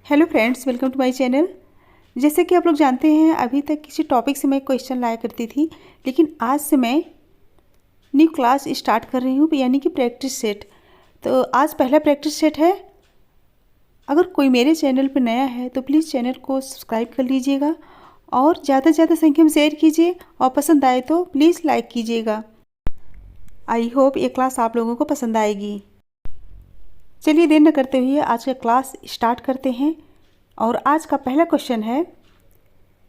Hello friends, welcome to my channel. जैसे कि आप लोग जानते हैं, अभी तक किसी टॉपिक से मैं क्वेश्चन लाया करती थी, लेकिन आज से मैं न्यू क्लास स्टार्ट कर रही हूँ, यानी कि प्रैक्टिस सेट। तो आज पहला प्रैक्टिस सेट है। अगर कोई मेरे चैनल पर नया है तो प्लीज़ चैनल को सब्सक्राइब कर लीजिएगा और ज़्यादा से ज़्यादा संख्या में शेयर कीजिए और पसंद आए तो प्लीज़ लाइक कीजिएगा। आई होप ये क्लास आप लोगों को पसंद आएगी। चलिए देर न करते हुए आज का क्लास स्टार्ट करते हैं। और आज का पहला क्वेश्चन है,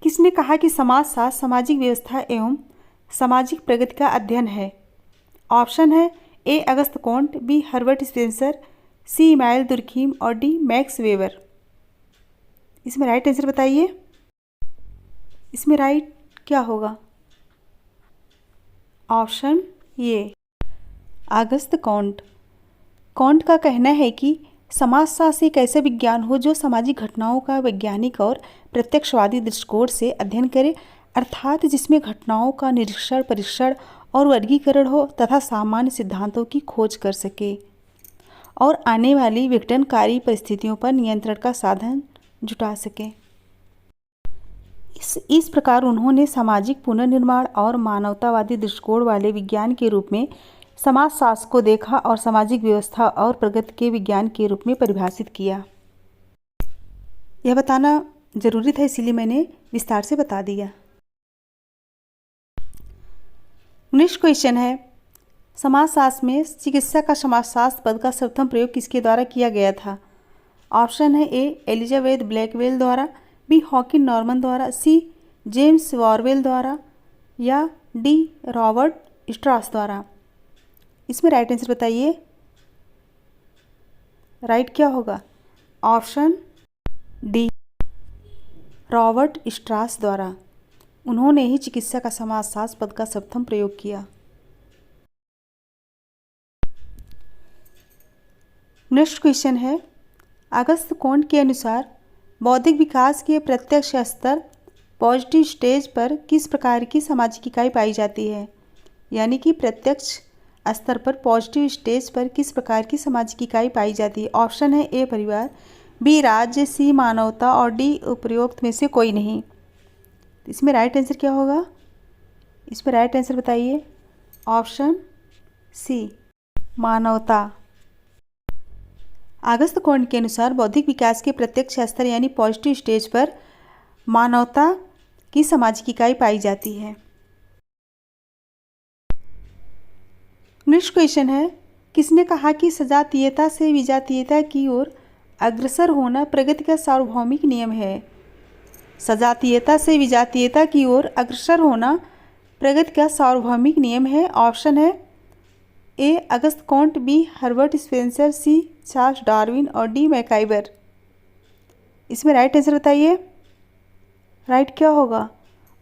किसने कहा कि समाजशास्त्र सामाजिक व्यवस्था एवं सामाजिक प्रगति का अध्ययन है? ऑप्शन है A Auguste Comte, B Herbert Spencer, C Emmanuel Durkheim और डी मैक्स वेबर। इसमें राइट आंसर बताइए। इसमें राइट क्या होगा? Option A Auguste Comte. Comte का कहना है कि समाजशास्त्र एक ऐसा विज्ञान हो जो सामाजिक घटनाओं का वैज्ञानिक और प्रत्यक्षवादी दृष्टिकोण से अध्ययन करे, अर्थात जिसमें घटनाओं का निरीक्षण, परीक्षण और वर्गीकरण हो तथा सामान्य सिद्धांतों की खोज कर सके और आने वाली विघटनकारी परिस्थितियों पर नियंत्रण का साधन जुटा सके। इस प्रकार उन्होंने सामाजिक पुनर्निर्माण और मानवतावादी दृष्टिकोण वाले विज्ञान के रूप में समाजशास्त्र को देखा और सामाजिक व्यवस्था और प्रगति के विज्ञान के रूप में परिभाषित किया। यह बताना जरूरी था, इसीलिए मैंने विस्तार से बता दिया। नेक्स्ट क्वेश्चन है, समाजशास्त्र में चिकित्सा का समाजशास्त्र पद का सर्वप्रथम प्रयोग किसके द्वारा किया गया था? ऑप्शन है ए एलिजाबेथ ब्लैकवेल द्वारा, बी हॉकिन नॉर्मन द्वारा, सी जेम्स वॉरवेल द्वारा या डी रॉबर्ट स्ट्रास द्वारा। इसमें राइट आंसर बताइए। राइट क्या होगा? ऑप्शन डी रॉबर्ट स्ट्रास द्वारा। उन्होंने ही चिकित्सा का समाजशास्त्र पद का सर्वप्रथम प्रयोग किया। नेक्स्ट क्वेश्चन है, अगस्त कॉन्ट के अनुसार बौद्धिक विकास के प्रत्यक्ष स्तर पॉजिटिव स्टेज पर किस प्रकार की सामाजिक इकाई पाई जाती है? यानी कि प्रत्यक्ष स्तर पर पॉजिटिव स्टेज पर किस प्रकार की सामाजिक इकाई पाई जाती है? ऑप्शन है ए परिवार, बी राज्य, सी मानवता और डी उपरोक्त में से कोई नहीं। इसमें राइट आंसर क्या होगा? इसमें राइट आंसर बताइए। ऑप्शन सी मानवता। अगस्त कॉन्ट के अनुसार बौद्धिक विकास के प्रत्यक्ष स्तर यानी पॉजिटिव स्टेज पर मानवता की सामाजिक इकाई पाई जाती है। नेक्स्ट क्वेश्चन है, किसने कहा कि सजातीयता से विजातीयता की ओर अग्रसर होना प्रगति का सार्वभौमिक नियम है? सजातीयता से विजातीयता की ओर अग्रसर होना प्रगति का सार्वभौमिक नियम है। ऑप्शन है A Auguste Comte, B Herbert Spencer, C Charles Darwin और डी मैकाइबर। इसमें राइट आंसर बताइए। राइट क्या होगा?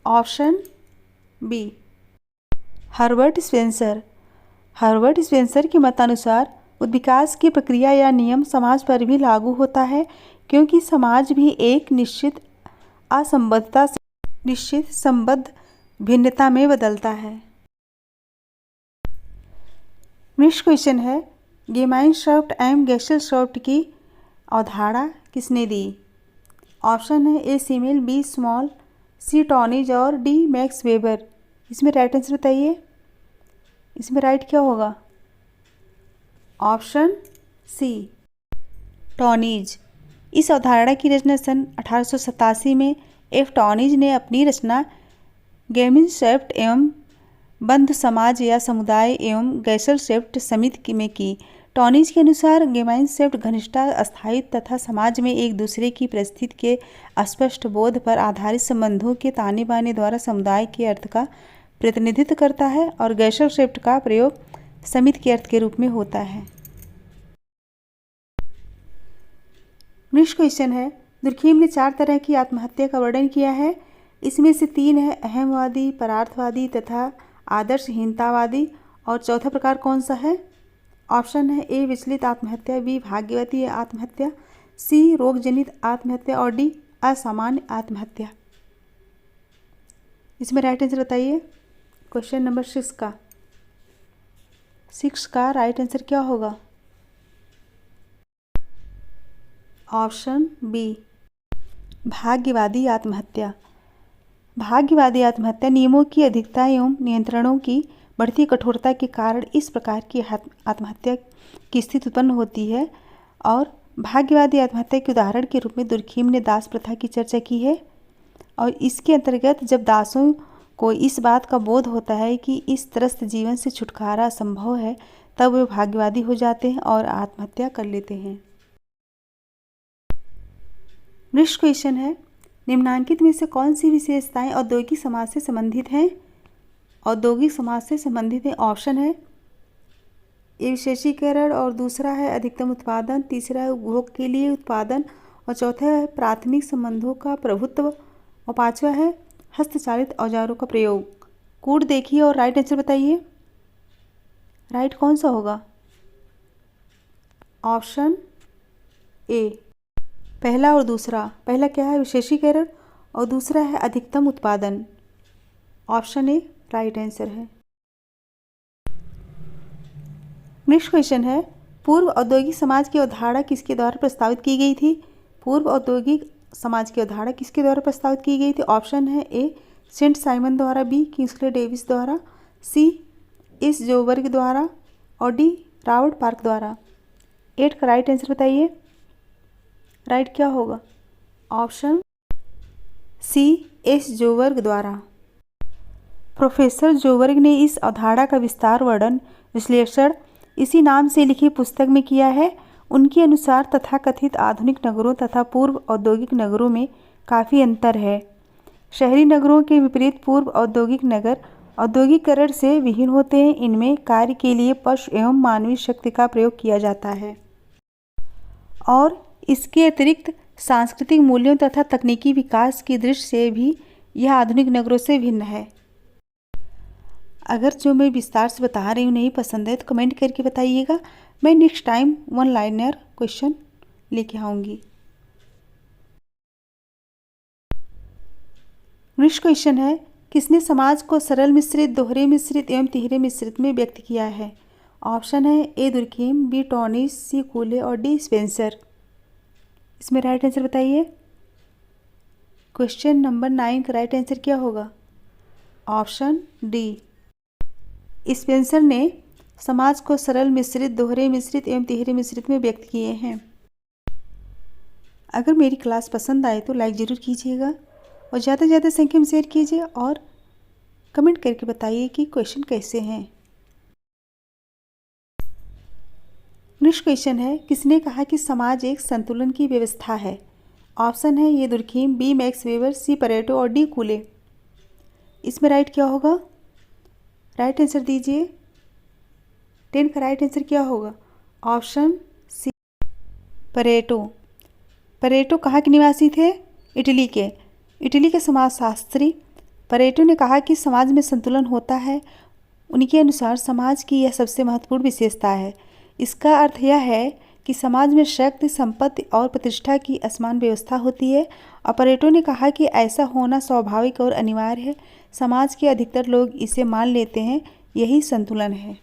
Option B Herbert Spencer. Herbert Spencer के मतानुसार विकास की प्रक्रिया या नियम समाज पर भी लागू होता है, क्योंकि समाज भी एक निश्चित असंबद्धता से निश्चित संबद्ध भिन्नता में बदलता है। नेक्स्ट क्वेश्चन है, गेमाइनशॉफ्ट एवं गैसेलशॉफ्ट की अवधारणा किसने दी? ऑप्शन है ए सीमेल, बी स्मॉल, सी टॉनिज और डी मैक्स वेबर। इसमें राइट आंसर बताइए। इसमें राइट क्या होगा? Option C Tonnies. इस अवधारणा की रचना सन 1887 में एफ टॉनिज ने अपनी रचना गेमिनशेफ्ट एवं बंध समाज या समुदाय एवं गैसेलशेफ्ट समिति में की। टॉनिज के अनुसार गेमाइनशेफ्ट घनिष्ठता, अस्थायित्व तथा समाज में एक दूसरे की परिस्थिति के अस्पष्ट बोध पर आधारित संबंधों के ताने बाने द्वारा समुदाय के अर्थ का प्रतिनिधित्व करता है और गैसेलशेफ्ट का प्रयोग समिति के अर्थ के रूप में होता है। नेक्स्ट क्वेश्चन है, दुर्खीम ने 4 तरह की आत्महत्या का वर्णन किया है। इसमें से 3 है अहमवादी, परार्थवादी तथा आदर्शहीनतावादी। और चौथा प्रकार कौन सा है? ऑप्शन है ए विचलित आत्महत्या, बी भाग्यवती आत्महत्या, सी रोगजनित आत्महत्या और डी असामान्य आत्महत्या। इसमें राइट आंसर बताइए। क्वेश्चन नंबर 6 का राइट आंसर क्या होगा? ऑप्शन बी भाग्यवादी आत्महत्या। भाग्यवादी आत्महत्या नियमों की अधिकता एवं नियंत्रणों की बढ़ती कठोरता के कारण इस प्रकार की आत्महत्या की स्थिति उत्पन्न होती है। और भाग्यवादी आत्महत्या के उदाहरण के रूप में दुर्खीम ने दास प्रथा की चर्चा की है। और इसके अंतर्गत जब दासों को इस बात का बोध होता है कि इस त्रस्त जीवन से छुटकारा असंभव है, तब वे भाग्यवादी हो जाते हैं और आत्महत्या कर लेते हैं। नेक्स्ट क्वेश्चन है, निम्नांकित में से कौन सी विशेषताएं औद्योगिक समाज से संबंधित हैं? औद्योगिक समाज से संबंधित है। ऑप्शन है ए विशेषीकरण, और दूसरा है अधिकतम उत्पादन, तीसरा है उपभोग के लिए उत्पादन, और चौथा है प्राथमिक संबंधों का प्रभुत्व, और पांचवा है हस्तचालित औजारों का प्रयोग। कोड देखिए और राइट आंसर बताइए। राइट कौन सा होगा? ऑप्शन ए, पहला और दूसरा। पहला क्या है? विशेषीकरण, और दूसरा है अधिकतम उत्पादन। ऑप्शन ए राइट आंसर है। नेक्स्ट क्वेश्चन है, पूर्व औद्योगिक समाज की अवधारणा किसके द्वारा प्रस्तावित की गई थी? पूर्व औद्योगिक समाज की अवधारणा किसके द्वारा प्रस्तावित की गई थी? ऑप्शन है ए सेंट साइमन द्वारा, बी किंग्सले डेविस द्वारा, सी एस जोबर्ग द्वारा, और डी रॉबर्ट पार्क द्वारा। 8 का राइट आंसर बताइए। राइट क्या होगा? ऑप्शन सी एस जोबर्ग द्वारा। प्रोफेसर जोबर्ग ने इस अवधारणा का विस्तार वर्णन विश्लेषण इसी नाम से लिखी पुस्तक में किया है। उनके अनुसार तथाकथित आधुनिक नगरों तथा पूर्व औद्योगिक नगरों में काफ़ी अंतर है। शहरी नगरों के विपरीत पूर्व औद्योगिक नगर औद्योगिकरण से विहीन होते हैं। इनमें कार्य के लिए पशु एवं मानवीय शक्ति का प्रयोग किया जाता है और इसके अतिरिक्त सांस्कृतिक मूल्यों तथा तकनीकी विकास की दृष्टि से भी यह आधुनिक नगरों से भिन्न है। अगर जो मैं विस्तार से बता रही हूँ नहीं पसंद है तो कमेंट करके बताइएगा। मैं नेक्स्ट टाइम 1 लाइनर क्वेश्चन लेके आऊँगी। नेक्स्ट क्वेश्चन है, किसने समाज को सरल मिश्रित, दोहरे मिश्रित एवं तिहरे मिश्रित में व्यक्त किया है? ऑप्शन है ए दुर्खीम, बी टॉनिस, सी कूले, और डी स्पेंसर। इसमें राइट आंसर बताइए। क्वेश्चन नंबर 9 का राइट आंसर क्या होगा? ऑप्शन डी, स्पेंसर ने समाज को सरल मिश्रित, दोहरे मिश्रित एवं तिहरे मिश्रित में व्यक्त किए हैं। अगर मेरी क्लास पसंद आए तो लाइक ज़रूर कीजिएगा और ज़्यादा से ज़्यादा संख्या में शेयर कीजिए और कमेंट करके बताइए कि क्वेश्चन कैसे हैं। नेक्स्ट क्वेश्चन है, किसने कहा कि समाज एक संतुलन की व्यवस्था है? ऑप्शन है ये दुर्खीम, बी मैक्स वेबर, सी परेटो, और डी कूले। इसमें राइट क्या होगा? राइट आंसर दीजिए। 10 का राइट आंसर क्या होगा? ऑप्शन सी परेटो। परेटो कहाँ के निवासी थे? इटली के। इटली के समाजशास्त्री परेटो ने कहा कि समाज में संतुलन होता है। उनके अनुसार समाज की यह सबसे महत्वपूर्ण विशेषता है। इसका अर्थ यह है कि समाज में शक्ति, संपत्ति और प्रतिष्ठा की असमान व्यवस्था होती है। और परेटो ने कहा कि ऐसा होना स्वाभाविक और अनिवार्य है। समाज के अधिकतर लोग इसे मान लेते हैं। यही संतुलन है।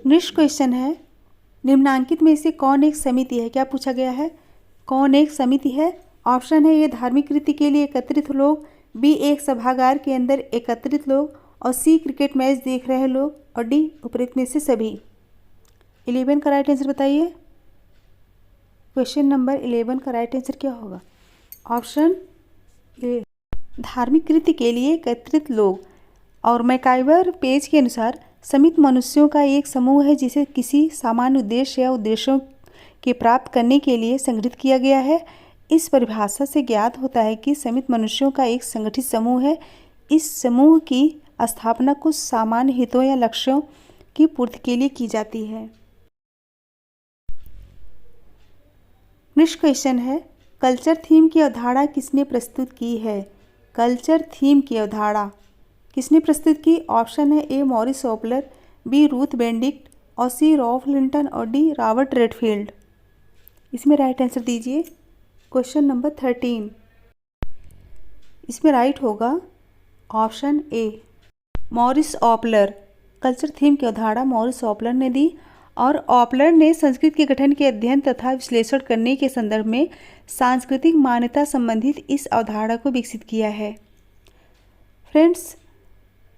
नेक्स्ट क्वेश्चन है, निम्नांकित में से कौन एक समिति है? क्या पूछा गया है? कौन एक समिति है? ऑप्शन है ये धार्मिक रीति के लिए एकत्रित लोग, बी एक सभागार के अंदर एकत्रित लोग, और सी क्रिकेट मैच देख रहे लोग, और डी उपरोक्त में से सभी। 11 का राइट आंसर बताइए। क्वेश्चन नंबर 11 का राइट आंसर क्या होगा? ऑप्शन ए धार्मिक कृत्य के लिए एकत्रित लोग। और मैकाइवर पेज के अनुसार समिति मनुष्यों का एक समूह है जिसे किसी सामान्य उद्देश्य या उद्देश्यों के प्राप्त करने के लिए संगठित किया गया है। इस परिभाषा से ज्ञात होता है कि समिति मनुष्यों का एक संगठित समूह है। इस समूह की स्थापना कुछ सामान्य हितों या लक्ष्यों की पूर्ति के लिए की जाती है। नेक्स्ट क्वेश्चन है, कल्चर थीम की अवधारणा किसने प्रस्तुत की है? कल्चर थीम की अवधारणा किसने प्रस्तुत की? ऑप्शन है A Morris Opler, B Ruth Benedict, और सी रॉल्फ लिंटन, और डी रॉबर्ट रेडफील्ड। इसमें राइट आंसर दीजिए। Question number 13। इसमें राइट होगा option A Morris Opler. Culture theme की अवधारणा मॉरिस ओपलर ने दी। और ऑपलर ने संस्कृत के गठन के अध्ययन तथा विश्लेषण करने के संदर्भ में सांस्कृतिक मान्यता संबंधित इस अवधारणा को विकसित किया है। फ्रेंड्स,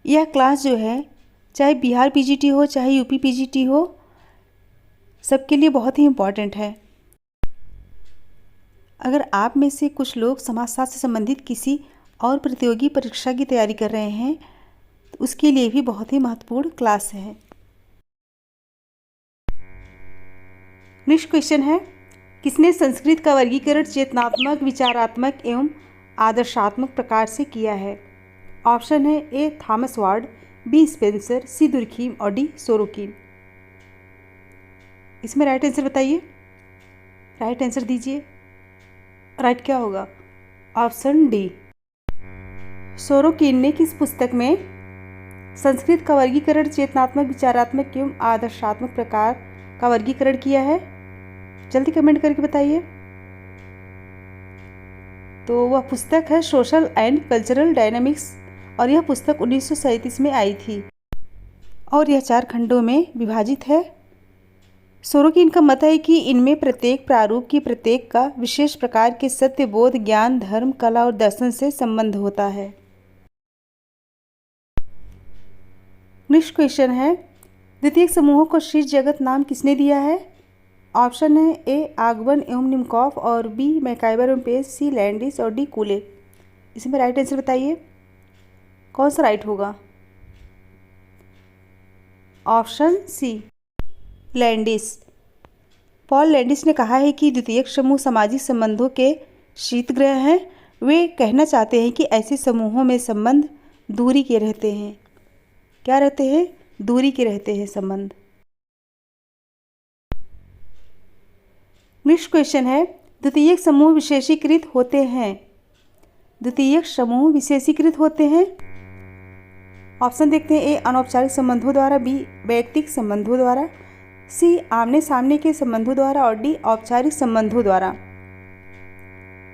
यह क्लास जो है चाहे बिहार पीजीटी हो चाहे यूपी पीजीटी हो, सबके लिए बहुत ही इम्पॉर्टेंट है। अगर आप में से कुछ लोग समाजशास्त्र से संबंधित किसी और प्रतियोगी परीक्षा की तैयारी कर रहे हैं तो उसके लिए भी बहुत ही महत्वपूर्ण क्लास है। नेक्स्ट क्वेश्चन है, किसने संस्कृत का वर्गीकरण चेतनात्मक, विचारात्मक एवं आदर्शात्मक प्रकार से किया है? ऑप्शन है ए थॉमस वार्ड, बी स्पेंसर, सी दुर्खीम और डी सोरोकिन। इसमें राइट आंसर बताइए, राइट आंसर दीजिए। राइट क्या होगा? Option D. सोरोकिन ने किस पुस्तक में संस्कृत का वर्गीकरण चेतनात्मक, विचारात्मक एवं आदर्शात्मक प्रकार का वर्गीकरण किया है? जल्दी कमेंट करके बताइए। तो वह पुस्तक है सोशल एंड कल्चरल डायनामिक्स और यह पुस्तक 1937 में आई थी और यह 4 खंडों में विभाजित है। सोरोकिन का मत है कि इनमें प्रत्येक प्रारूप की प्रत्येक का विशेष प्रकार के सत्य, बोध, ज्ञान, धर्म, कला और दर्शन से संबंध होता है। नेक्स्ट क्वेश्चन है, द्वितीयक समूहों को शीर्ष जगत नाम किसने दिया है? ऑप्शन है ए आगबन एवं निमकॉफ और बी मैकाइबर एवं पेज, सी लैंडिस और डी कूले। इसमें राइट आंसर बताइए, कौन सा राइट होगा? Option C Landis. Paul Landis ने कहा है कि द्वितीयक समूह सामाजिक संबंधों के शीतगृह हैं। वे कहना चाहते हैं कि ऐसे समूहों में संबंध दूरी के रहते हैं। क्या रहते हैं? दूरी के रहते हैं संबंध। नेक्स्ट क्वेश्चन है, द्वितीयक समूह विशेषीकृत होते हैं। द्वितीयक समूह विशेषीकृत होते हैं। ऑप्शन देखते हैं, ए अनौपचारिक संबंधों द्वारा, बी वैयक्तिक संबंधों द्वारा, सी आमने सामने के संबंधों द्वारा और डी औपचारिक संबंधों द्वारा।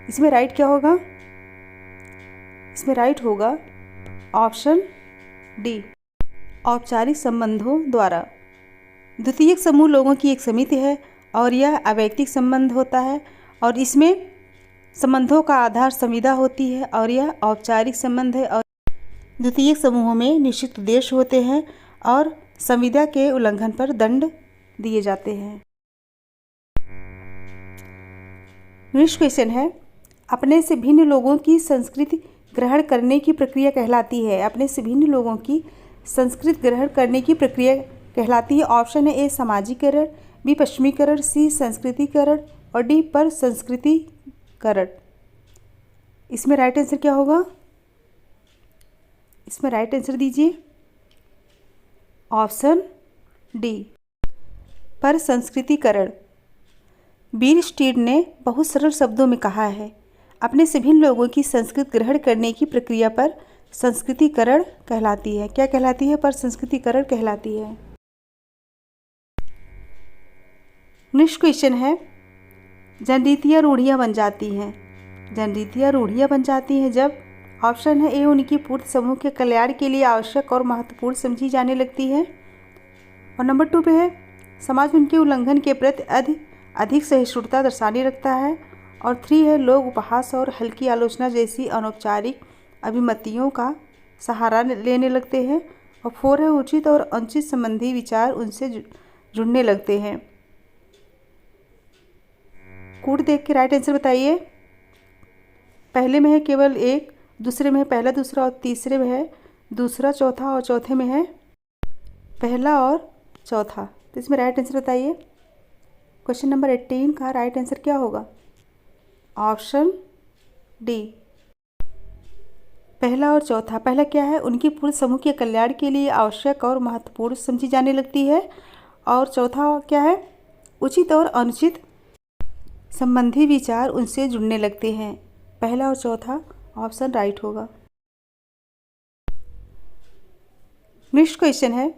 इसमें राइट क्या होगा? इसमें राइट होगा ऑप्शन डी, औपचारिक संबंधों द्वारा। द्वितीयक समूह लोगों की एक समिति है और यह अवैयक्तिक संबंध होता है और इसमें संबंधों का आधार संविदा होती है और यह औपचारिक संबंध है। और द्वितीयक समूहों में निश्चित उद्देश्य होते हैं और संविदा के उल्लंघन पर दंड दिए जाते हैं। नेक्स्ट क्वेश्चन है, अपने से भिन्न लोगों की संस्कृति ग्रहण करने की प्रक्रिया कहलाती है। अपने से भिन्न लोगों की संस्कृति ग्रहण करने की प्रक्रिया कहलाती है। ऑप्शन है ए सामाजिकरण, बी पश्चिमीकरण, सी संस्कृतिकरण और डी पर संस्कृतिकरण। इसमें राइट आंसर क्या होगा? इसमें राइट आंसर दीजिए, ऑप्शन डी, पर संस्कृतिकरण। बीर स्टीड ने बहुत सरल शब्दों में कहा है, अपने से भिन्न लोगों की संस्कृति ग्रहण करने की प्रक्रिया पर संस्कृतिकरण कहलाती है। क्या कहलाती है? पर संस्कृतिकरण कहलाती है। नेक्स्ट क्वेश्चन है, जनरीतियाँ रूढ़ियाँ बन जाती हैं। जनरीतियाँ रूढ़ियाँ बन जाती हैं जब ऑप्शन है ए उनकी पूर्त समूह के कल्याण के लिए आवश्यक और महत्वपूर्ण समझी जाने लगती है और नंबर 2 पे है समाज में उनके उल्लंघन के प्रति अधिक सहिष्णुता दर्शाने लगता है और 3 है लोग उपहास और हल्की आलोचना जैसी अनौपचारिक अभिमतियों का सहारा लेने लगते हैं और 4 है उचित और अनुचित संबंधी विचार उनसे जुड़ने लगते हैं। कूट देख के राइट आंसर बताइए। पहले में है केवल एक, दूसरे में है पहला दूसरा और तीसरे में है दूसरा चौथा और चौथे में है पहला और चौथा। तो इसमें राइट आंसर बताइए। क्वेश्चन नंबर 18 का राइट आंसर क्या होगा? ऑप्शन डी, पहला और चौथा। पहला क्या है? उनकी पूर्ण समूह के कल्याण के लिए आवश्यक और महत्वपूर्ण समझी जाने लगती है और चौथा क्या है? उचित और अनुचित संबंधी विचार उनसे जुड़ने लगते हैं। पहला और चौथा ऑप्शन राइट होगा। नेक्स्ट क्वेश्चन है,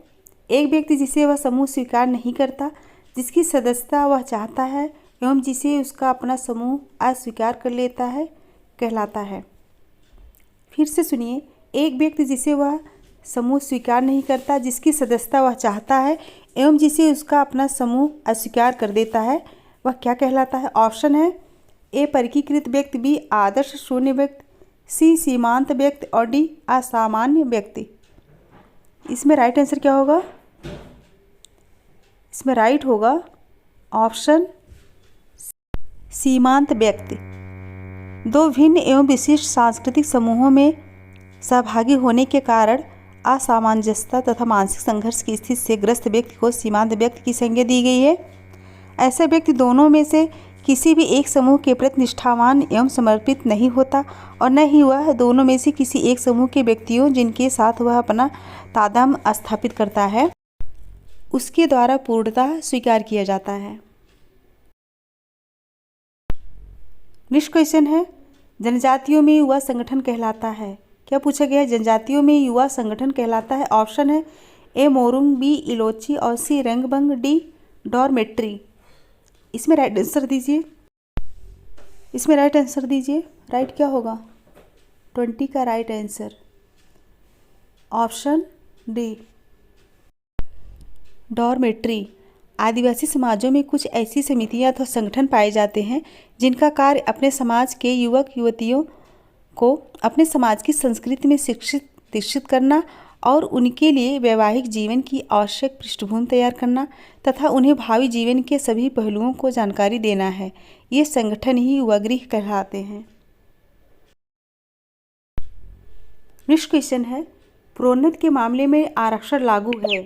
एक व्यक्ति जिसे वह समूह स्वीकार नहीं करता, जिसकी सदस्यता वह चाहता है एवं जिसे उसका अपना समूह अस्वीकार कर लेता है कहलाता है। फिर से सुनिए, एक व्यक्ति जिसे वह समूह स्वीकार नहीं करता, जिसकी सदस्यता वह चाहता है एवं जिसे उसका अपना समूह अस्वीकार कर देता है वह क्या कहलाता है? ऑप्शन है ए परिकीकृत व्यक्ति, बी आदर्श शून्य व्यक्ति, सी सीमांत व्यक्ति और डी असामान्य व्यक्ति। इसमें राइट आंसर क्या होगा? इसमें राइट होगा ऑप्शन सीमांत व्यक्ति। दो भिन्न एवं विशिष्ट सांस्कृतिक समूहों में सहभागी होने के कारण असामंजस्यता तथा मानसिक संघर्ष की स्थिति से ग्रस्त व्यक्ति को सीमांत व्यक्ति की संज्ञा दी गई है। ऐसा व्यक्ति दोनों में से किसी भी एक समूह के प्रति निष्ठावान एवं समर्पित नहीं होता और न ही वह दोनों में से किसी एक समूह के व्यक्तियों जिनके साथ वह अपना तादात्म्य स्थापित करता है उसके द्वारा पूर्णतः स्वीकार किया जाता है। नेक्स्ट क्वेश्चन है, जनजातियों में युवा संगठन कहलाता है। क्या पूछा गया है? जनजातियों में युवा संगठन कहलाता है। ऑप्शन है ए मोरुंग, बी इलोची और सी रेंगबंग, डी डॉर्मेट्री। इसमें राइट आंसर दीजिए। इसमें राइट आंसर दीजिए। राइट क्या होगा? 20 का right answer option D dormitory. आदिवासी समाजों में कुछ ऐसी समितियां अथवा संगठन पाए जाते हैं जिनका कार्य अपने समाज के युवक युवतियों को अपने समाज की संस्कृति में शिक्षित दीक्षित करना और उनके लिए वैवाहिक जीवन की आवश्यक पृष्ठभूमि तैयार करना तथा उन्हें भावी जीवन के सभी पहलुओं को जानकारी देना है। ये संगठन ही युवागृह कहलाते हैं। नेक्स्ट क्वेश्चन है, प्रोन्नति के मामले में आरक्षण लागू है।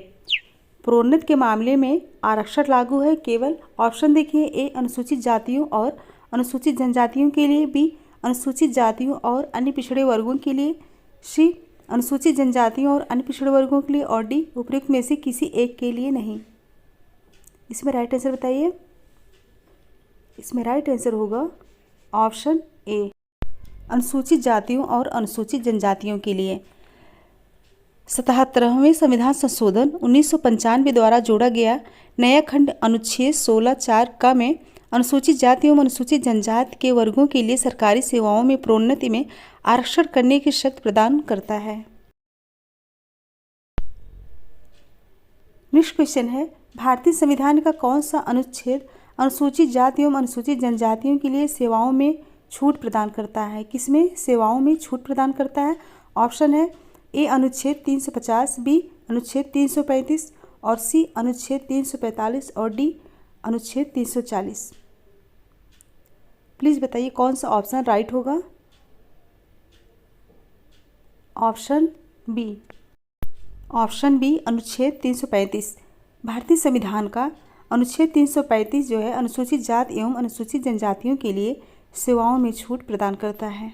प्रोन्नति के मामले में आरक्षण लागू है केवल ऑप्शन देखिए ए अनुसूचित जातियों और अनुसूचित जनजातियों के लिए, बी अनुसूचित जातियों और अन्य पिछड़े वर्गों के लिए, सी अनुसूचित जनजातियों और अन्य पिछड़े वर्गों के लिए और डी उपयुक्त में से किसी एक के लिए नहीं। इसमें राइट आंसर बताइए। इसमें राइट आंसर होगा ऑप्शन ए अनुसूचित जातियों और अनुसूचित जनजातियों के लिए। 77वें संविधान संशोधन 1995 द्वारा जोड़ा गया नया खंड अनुच्छेद 16(4) क में अनुसूचित जाति एवं अनुसूचित जनजाति के वर्गों के लिए सरकारी सेवाओं में प्रोन्नति में आरक्षण करने की शर्त प्रदान करता है। नेक्स्ट क्वेश्चन है, भारतीय संविधान का कौन सा अनुच्छेद अनुसूचित जाति एवं अनुसूचित जनजातियों के लिए सेवाओं में छूट प्रदान करता है? किसमें सेवाओं में छूट प्रदान करता है? ऑप्शन है ए अनुच्छेद 350, बी अनुच्छेद 335 और सी अनुच्छेद 345 और डी अनुच्छेद 340। प्लीज़ बताइए कौन सा ऑप्शन राइट होगा? Option B. ऑप्शन बी अनुच्छेद 335। भारतीय संविधान का अनुच्छेद 335 जो है अनुसूचित जाति एवं अनुसूचित जनजातियों के लिए सेवाओं में छूट प्रदान करता है।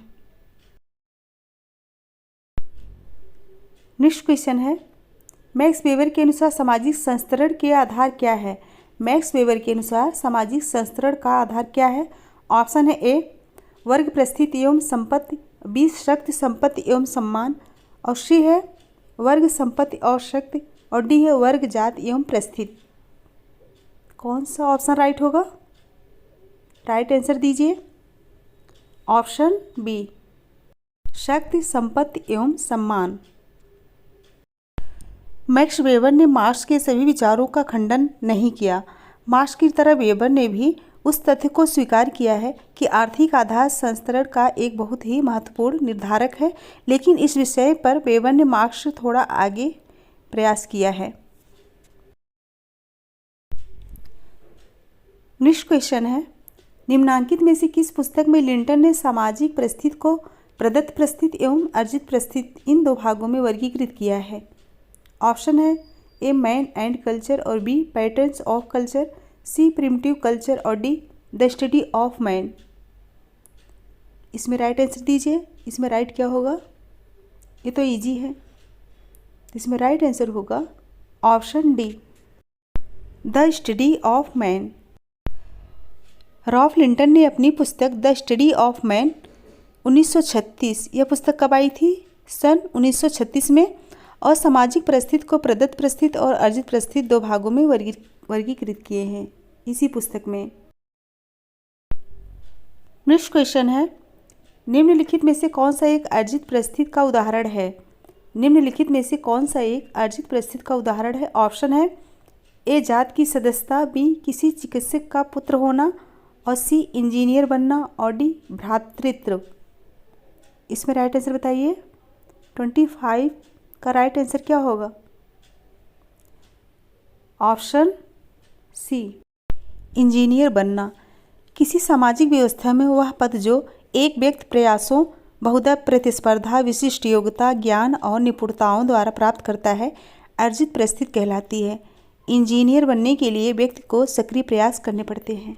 नेक्स्ट क्वेश्चन है, मैक्स वेबर के अनुसार सामाजिक संस्तरण के आधार क्या है? मैक्स वेबर के अनुसार सामाजिक संस्तरण का आधार क्या है? ऑप्शन है ए वर्ग परिस्थिति एवं संपत्ति, बी शक्ति संपत्ति एवं सम्मान और सी है वर्ग संपत्ति और शक्ति और डी है वर्ग जाति एवं परिस्थिति। कौन सा ऑप्शन राइट होगा? राइट आंसर दीजिए। ऑप्शन बी शक्ति संपत्ति एवं सम्मान। मैक्स वेबर ने मार्क्स के सभी विचारों का खंडन नहीं किया। मार्क्स की तरह वेबर ने भी उस तथ्य को स्वीकार किया है कि आर्थिक आधार संस्तरण का एक बहुत ही महत्वपूर्ण निर्धारक है, लेकिन इस विषय पर वेबर ने मार्क्स से थोड़ा आगे प्रयास किया है। नेक्स्ट क्वेश्चन है, निम्नांकित में से किस पुस्तक में लिंटन ने सामाजिक परिस्थिति को प्रदत्त परिस्थिति एवं अर्जित परिस्थिति इन दो भागों में वर्गीकृत किया है? ऑप्शन है ए मैन एंड कल्चर और B patterns of culture, C primitive culture और D the study of man. इसमें राइट आंसर दीजिए। इसमें राइट क्या होगा? ये तो इजी है। इसमें राइट आंसर होगा option D the study of man. Ralph Linton ने अपनी पुस्तक द स्टडी ऑफ मैन 1936, यह पुस्तक कब आई थी? सन 1936 में, और सामाजिक परिस्थिति को प्रदत्त परिस्थिति और अर्जित परिस्थिति दो भागों में वर्गीकृत किए हैं इसी पुस्तक में। नेक्स्ट क्वेश्चन है, निम्नलिखित में से कौन सा एक अर्जित परिस्थिति का उदाहरण है? निम्नलिखित में से कौन सा एक अर्जित परिस्थिति का उदाहरण है? ऑप्शन है ए जात की सदस्यता, बी किसी चिकित्सक का पुत्र होना और सी इंजीनियर बनना और डी भ्रातृत्व। इसमें राइट आंसर बताइए। 25 का राइट आंसर क्या होगा? ऑप्शन सी इंजीनियर बनना। किसी सामाजिक व्यवस्था में वह पद जो एक व्यक्ति प्रयासों, बहुधा प्रतिस्पर्धा, विशिष्ट योग्यता, ज्ञान और निपुणताओं द्वारा प्राप्त करता है, अर्जित परिस्थिति कहलाती है। इंजीनियर बनने के लिए व्यक्ति को सक्रिय प्रयास करने पड़ते हैं।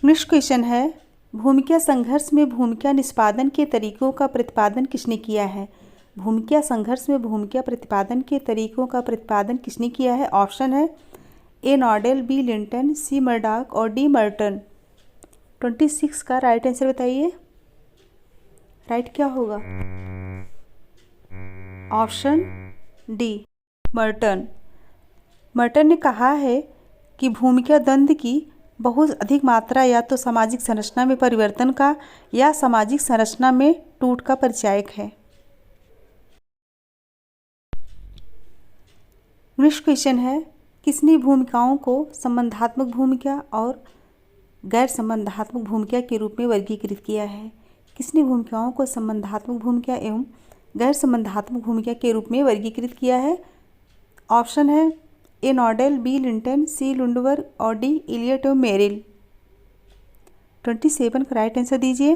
नेक्स्ट क्वेश्चन है, भूमिका संघर्ष में भूमिका निष्पादन के तरीकों का प्रतिपादन किसने किया है? भूमिका संघर्ष में भूमिका प्रतिपादन के तरीकों का प्रतिपादन किसने किया है? ऑप्शन है ए नॉडेल, बी लिंटन, सी मर्डॉक और डी मर्टन। 26 का राइट आंसर बताइए। राइट क्या होगा? Option D Merton. मर्टन ने कहा है कि भूमिका द्वंद्व की बहुत अधिक मात्रा या तो सामाजिक संरचना में परिवर्तन का या सामाजिक संरचना में टूट का परिचायक है। नेक्स्ट क्वेश्चन है, किसने भूमिकाओं को संबंधात्मक भूमिका और गैर संबंधात्मक भूमिका के रूप में वर्गीकृत किया है? किसने भूमिकाओं को संबंधात्मक भूमिका एवं गैर संबंधात्मक भूमिका के रूप में वर्गीकृत किया है? ऑप्शन है ए नॉडेल, बी लिंटन, सी लुंडबर्ग और डी इलियट और मेरिल। 27 का राइट आंसर दीजिए।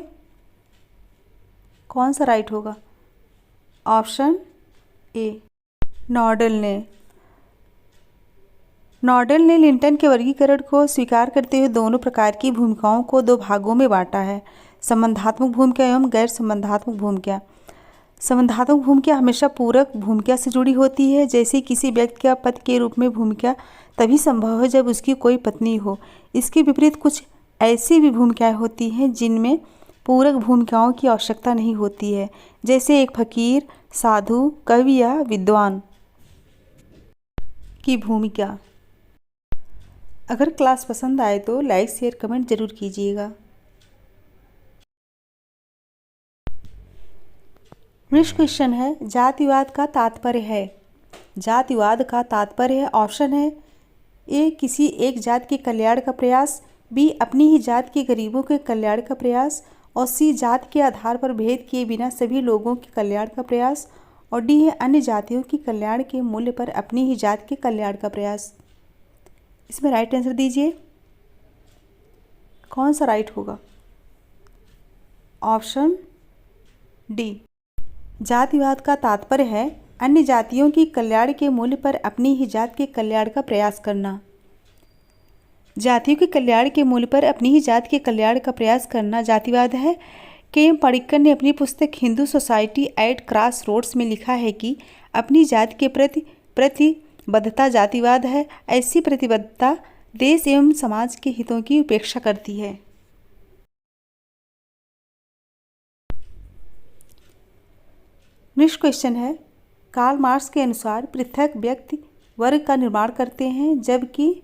कौन सा राइट होगा? ऑप्शन ए नॉडेल ने लिंटन के वर्गीकरण को स्वीकार करते हुए दोनों प्रकार की भूमिकाओं को दो भागों में बांटा है, संबंधात्मक भूमिका एवं गैर संबंधात्मक भूमिका। संबंधात्मक भूमिका हमेशा पूरक भूमिका से जुड़ी होती है, जैसे किसी व्यक्ति का पति के रूप में भूमिका तभी संभव है जब उसकी कोई पत्नी हो। इसके विपरीत कुछ ऐसी भी भूमिकाएं होती हैं जिनमें पूरक भूमिकाओं की आवश्यकता नहीं होती है, जैसे एक फकीर, साधु, कवि या विद्वान की भूमिका। अगर क्लास पसंद आए तो लाइक, शेयर, कमेंट जरूर कीजिएगा। नेक्स्ट क्वेश्चन है, जातिवाद का तात्पर्य है। जातिवाद का तात्पर्य है, ऑप्शन है ए किसी एक जात के कल्याण का प्रयास, बी अपनी ही जात के गरीबों के कल्याण का प्रयास और सी जात के आधार पर भेद किए बिना सभी लोगों के कल्याण का प्रयास और डी है अन्य जातियों के कल्याण के मूल्य पर अपनी ही जात के कल्याण का प्रयास। इसमें राइट आंसर दीजिए। कौन सा राइट होगा? ऑप्शन डी जातिवाद का तात्पर्य है अन्य जातियों की कल्याण के मूल्य पर अपनी ही जात के कल्याण का प्रयास करना। जातियों के कल्याण के मूल्य पर अपनी ही जात के कल्याण का प्रयास करना जातिवाद है। के एम पडिक्कर ने अपनी पुस्तक Hindu society at cross roads में लिखा है कि अपनी जाति के प्रति प्रतिबद्धता जातिवाद है। ऐसी प्रतिबद्धता देश एवं समाज के हितों की उपेक्षा करती है। नेक्स्ट क्वेश्चन है, कार्ल मार्क्स के अनुसार पृथक व्यक्ति वर्ग का निर्माण करते हैं, जबकि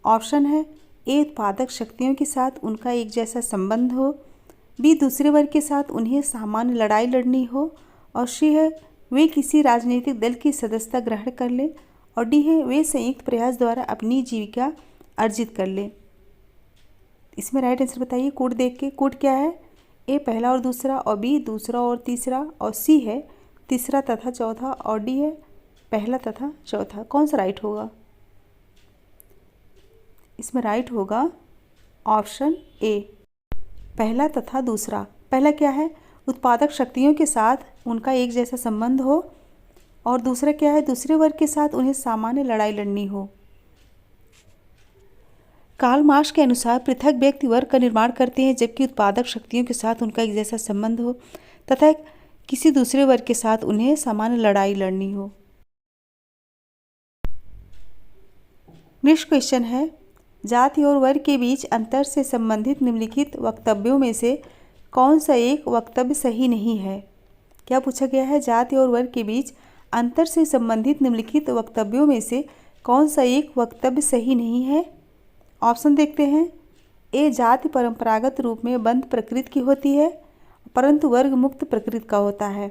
ऑप्शन है ए उत्पादक शक्तियों के साथ उनका एक जैसा संबंध हो, बी दूसरे वर्ग के साथ उन्हें सामान्य लड़ाई लड़नी हो और सी है वे किसी राजनीतिक दल की सदस्यता ग्रहण कर ले और डी है वे संयुक्त प्रयास द्वारा अपनी जीविका अर्जित कर ले। इसमें राइट आंसर बताइए कोड देख के। कोड क्या है? ए पहला और दूसरा और बी दूसरा और तीसरा और सी है तीसरा तथा चौथा और डी है पहला तथा चौथा। कौन सा राइट होगा? इसमें राइट होगा ऑप्शन ए पहला तथा दूसरा। पहला क्या है? उत्पादक शक्तियों के साथ उनका एक जैसा संबंध हो और दूसरा क्या है? दूसरे वर्ग के साथ उन्हें सामान्य लड़ाई लड़नी हो। कार्ल मार्क्स के अनुसार पृथक व्यक्ति वर्ग का निर्माण करते हैं, जबकि उत्पादक शक्तियों के साथ उनका एक जैसा संबंध हो तथा किसी दूसरे वर्ग के साथ उन्हें सामान्य लड़ाई लड़नी हो। नेक्स्ट क्वेश्चन है, जाति और वर्ग के बीच अंतर से संबंधित निम्नलिखित वक्तव्यों में से कौन सा एक वक्तव्य सही नहीं है? क्या पूछा गया है? जाति और वर्ग के बीच अंतर से संबंधित निम्नलिखित वक्तव्यों में से कौन सा एक वक्तव्य सही नहीं है? ऑप्शन देखते हैं। ए जाति परंपरागत रूप में बंध प्रकृति की होती है, परंतु वर्ग मुक्त प्रकृति का होता है।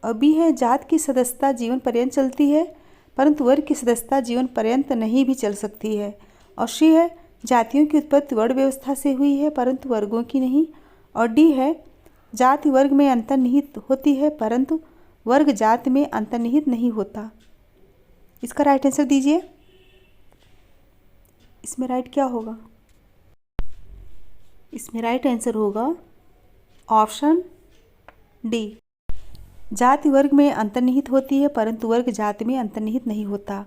और बी है जात की सदस्यता जीवन पर्यंत चलती है परंतु वर्ग की सदस्यता जीवन पर्यंत नहीं भी चल सकती है। और सी है जातियों की उत्पत्ति वर्ण व्यवस्था से हुई है परंतु वर्गों की नहीं। और डी है जाति वर्ग में अंतर्निहित होती है परंतु वर्ग जाति में अंतर्निहित नहीं होता। इसका राइट आंसर दीजिए। इसमें राइट क्या होगा? इसमें राइट आंसर होगा ऑप्शन डी, जाति वर्ग में अंतर्निहित होती है परंतु वर्ग जाति में अंतर्निहित नहीं होता।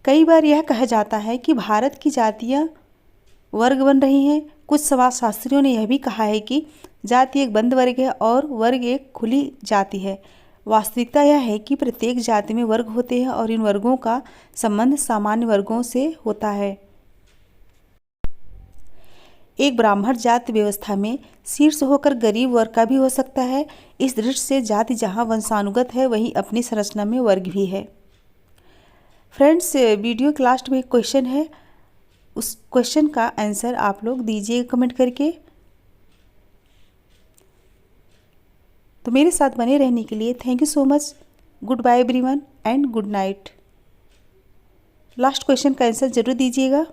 कई बार यह कहा जाता है कि भारत की जातियाँ वर्ग बन रही हैं। कुछ समाजशास्त्रियों ने यह भी कहा है कि जाति एक बंद वर्ग है और वर्ग एक खुली जाति है। वास्तविकता यह है कि प्रत्येक जाति में वर्ग होते हैं और इन वर्गों का संबंध सामान्य वर्गों से होता है। एक ब्राह्मण जाति व्यवस्था में शीर्ष होकर गरीब वर्ग का भी हो सकता है। इस दृष्टि से जाति जहाँ वंशानुगत है वहीं अपनी संरचना में वर्ग भी है। फ्रेंड्स, वीडियो के लास्ट में एक क्वेश्चन है, उस क्वेश्चन का आंसर आप लोग दीजिए कमेंट करके। तो मेरे साथ बने रहने के लिए thank you so much. Goodbye everyone and good night. Last question का आंसर जरूर दीजिएगा।